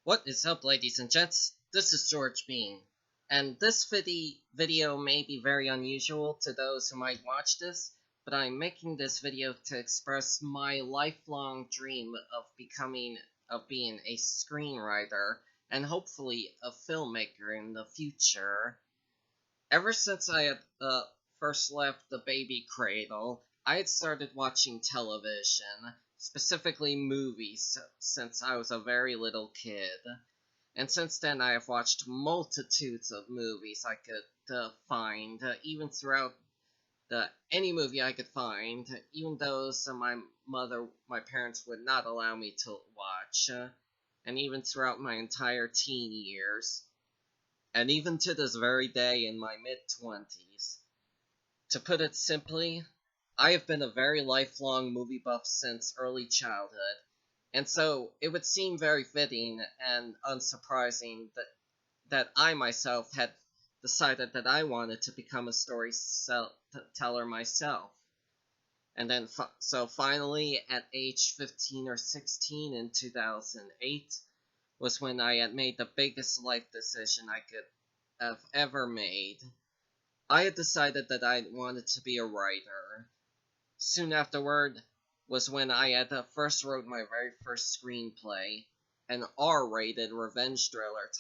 What is up, ladies and gents? This is George Bean, and this video may be very unusual to those who might watch this, but I'm making this video to express my lifelong dream of being a screenwriter, and hopefully a filmmaker in the future. Ever since I had first left the baby cradle, I had started watching television, specifically movies, since I was a very little kid. And since then, I have watched multitudes of movies I could find, even throughout any movie I could find, even those my parents would not allow me to watch, and even throughout my entire teen years. And even to this very day in my mid-20s. To put it simply, I have been a very lifelong movie buff since early childhood, and so it would seem very fitting and unsurprising that I myself had decided that I wanted to become a storyteller myself. And then, so finally, at age 15 or 16 in 2008, was when I had made the biggest life decision I could have ever made. I had decided that I wanted to be a writer. Soon afterward was when I had first wrote my very first screenplay, an R-rated revenge thriller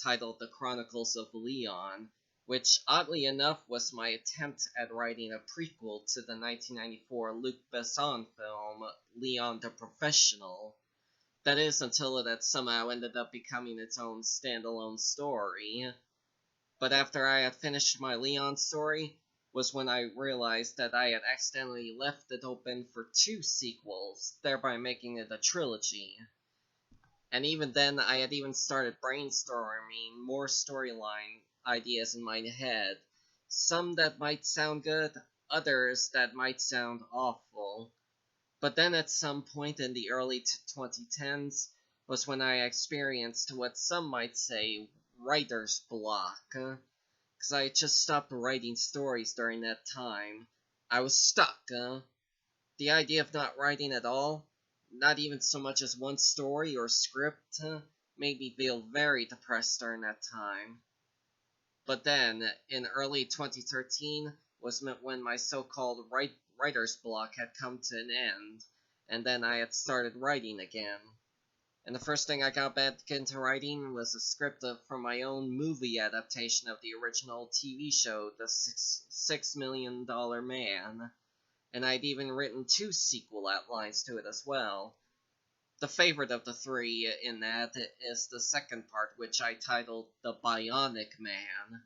titled The Chronicles of Leon, which oddly enough was my attempt at writing a prequel to the 1994 Luc Besson film Leon the Professional. That is, until it had somehow ended up becoming its own standalone story. But after I had finished my Leon story, was when I realized that I had accidentally left it open for 2 sequels, thereby making it a trilogy. And even then, I had even started brainstorming more storyline ideas in my head, some that might sound good, others that might sound awful. But then at some point in the early 2010s was when I experienced what some might say writer's block, because I had just stopped writing stories during that time. I was stuck. The idea of not writing at all, not even so much as one story or script, made me feel very depressed during that time. But then, in early 2013, was when my so-called writer's block had come to an end, and then I had started writing again. And the first thing I got back into writing was a script from my own movie adaptation of the original TV show, The $6 Million Man, and I'd even written 2 sequel outlines to it as well. The favorite of the 3 in that is the second part, which I titled The Bionic Man.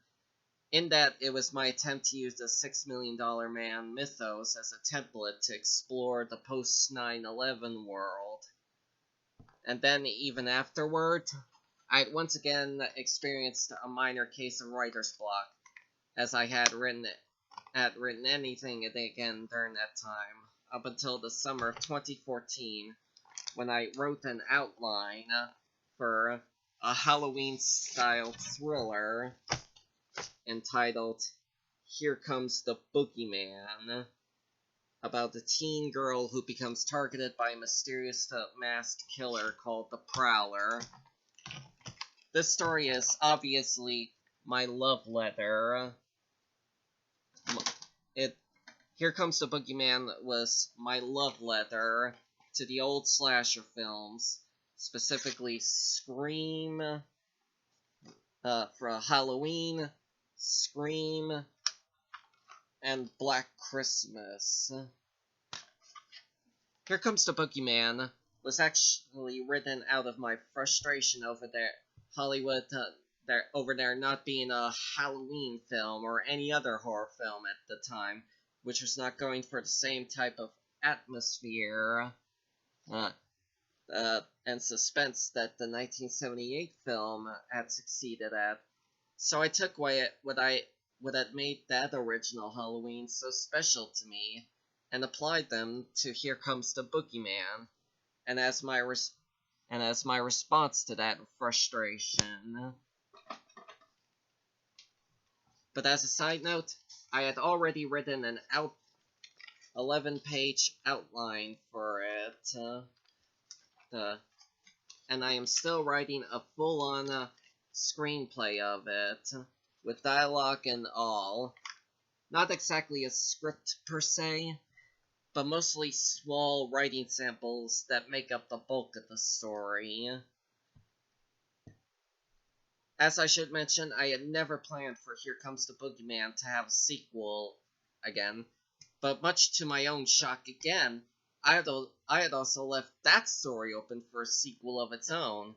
In that, it was my attempt to use the $6 Million Man mythos as a template to explore the post-9/11 world. And then, even afterward, I once again experienced a minor case of writer's block, as I had written anything again during that time, up until the summer of 2014, when I wrote an outline for a Halloween-style thriller entitled Here Comes the Boogeyman, about a teen girl who becomes targeted by a mysterious masked killer called the Prowler. This story is obviously my love letter. Here Comes the Boogeyman was my love letter to the old slasher films, specifically Scream, for Halloween, Scream, and Black Christmas. Here Comes the Boogeyman was actually written out of my frustration over Hollywood over there not being a Halloween film or any other horror film at the time, which was not going for the same type of atmosphere and suspense that the 1978 film had succeeded at. So I took what had made that original Halloween so special to me, and applied them to Here Comes the Boogeyman, and as my response to that frustration. But as a side note, I had already written an 11-page outline for it. and I am still writing a full-on screenplay of it, with dialogue and all. Not exactly a script per se, but mostly small writing samples that make up the bulk of the story. As I should mention, I had never planned for Here Comes the Boogeyman to have a sequel again, but much to my own shock again, I had also left that story open for a sequel of its own.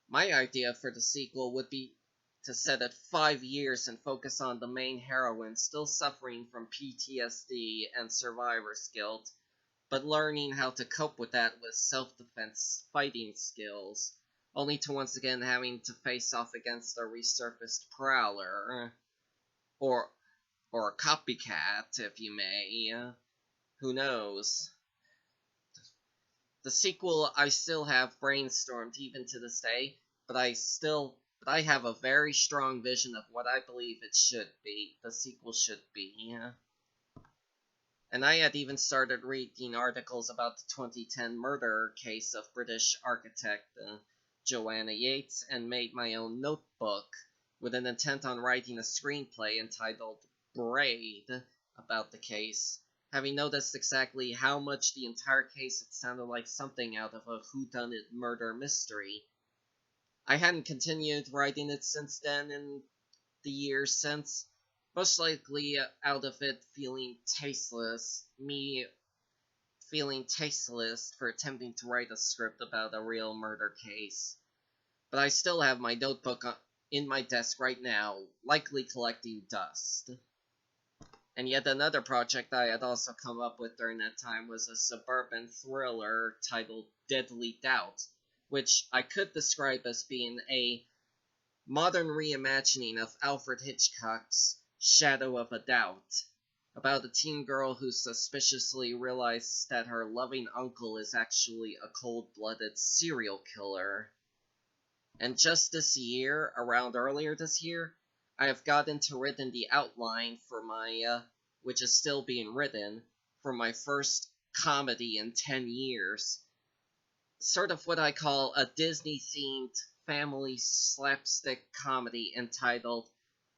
My idea for the sequel would be to set it 5 years and focus on the main heroine still suffering from PTSD and survivor's guilt, but learning how to cope with that with self-defense fighting skills, only to once again having to face off against a resurfaced prowler, or a copycat, if you may. Who knows? The sequel I still have brainstormed even to this day, but I have a very strong vision of what I believe it should be, the sequel should be. And I had even started reading articles about the 2010 murder case of British architect Joanna Yates, and made my own notebook with an intent on writing a screenplay entitled Braid about the case, having noticed exactly how much the entire case had sounded like something out of a whodunit murder mystery. I hadn't continued writing it since then in the years since, most likely out of it feeling tasteless for attempting to write a script about a real murder case. But I still have my notebook in my desk right now, likely collecting dust. And yet another project I had also come up with during that time was a suburban thriller titled Deadly Doubt, which I could describe as being a modern reimagining of Alfred Hitchcock's Shadow of a Doubt, about a teen girl who suspiciously realizes that her loving uncle is actually a cold-blooded serial killer. And just this year, around earlier this year, I have gotten to written the outline for my, which is still being written, for my first comedy in 10 years. Sort of what I call a Disney-themed family slapstick comedy entitled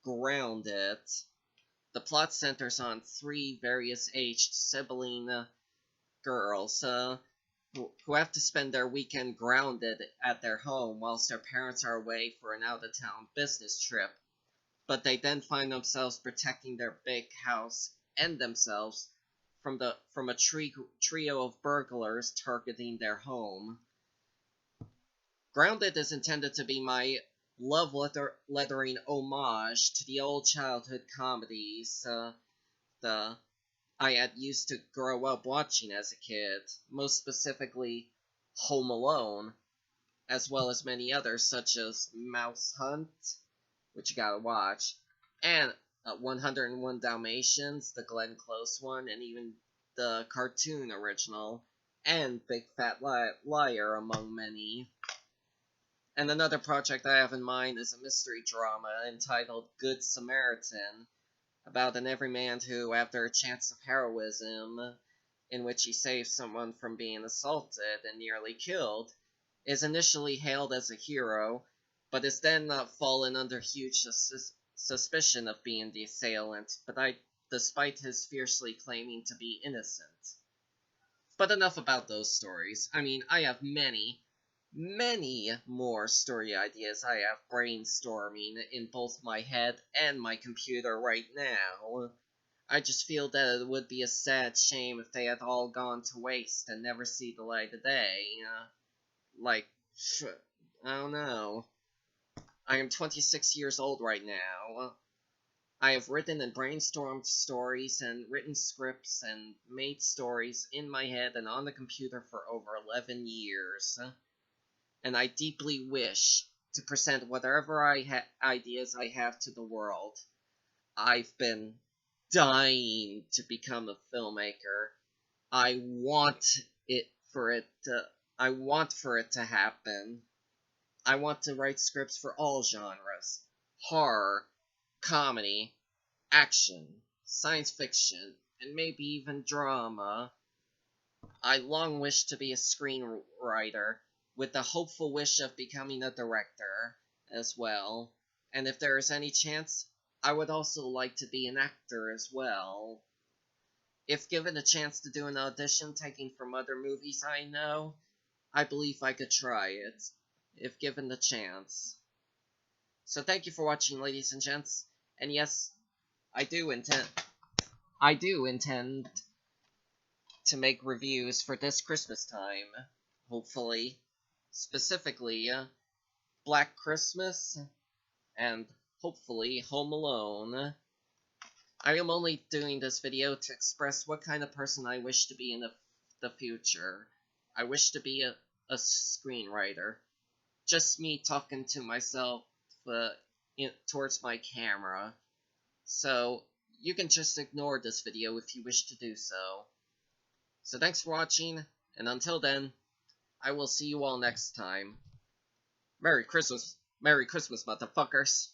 Grounded. The plot centers on 3 various aged sibling girls who have to spend their weekend grounded at their home whilst their parents are away for an out-of-town business trip. But they then find themselves protecting their big house and themselves from a trio of burglars targeting their home. Grounded is intended to be my love-lettering homage to the old childhood comedies I had used to grow up watching as a kid, most specifically Home Alone, as well as many others such as Mouse Hunt, which you gotta watch, and 101 Dalmatians, the Glenn Close one, and even the cartoon original, and Big Fat Liar, among many. And another project I have in mind is a mystery drama entitled Good Samaritan, about an everyman who, after a chance of heroism, in which he saves someone from being assaulted and nearly killed, is initially hailed as a hero, but is then fallen under huge suspicion of being the assailant, despite his fiercely claiming to be innocent. But enough about those stories. I mean, I have many more story ideas I have brainstorming in both my head and my computer right now. I just feel that it would be a sad shame if they had all gone to waste and never see the light of day. I don't know. I am 26 years old right now. I have written and brainstormed stories and written scripts and made stories in my head and on the computer for over 11 years. And I deeply wish to present whatever ideas I have to the world. I've been dying to become a filmmaker. I want for it to happen. I want to write scripts for all genres: horror, comedy, action, science fiction, and maybe even drama. I long wished to be a screenwriter, with the hopeful wish of becoming a director as well. And if there is any chance, I would also like to be an actor as well. If given a chance to do an audition taken from other movies I know, I believe I could try it, if given the chance. So thank you for watching, ladies and gents. And yes, I do intend to make reviews for this Christmas time, hopefully. Specifically, Black Christmas, and hopefully Home Alone. I am only doing this video to express what kind of person I wish to be in the future. I wish to be a screenwriter. Just me talking to myself towards my camera. So, you can just ignore this video if you wish to do so. So thanks for watching, and until then, I will see you all next time. Merry Christmas, motherfuckers.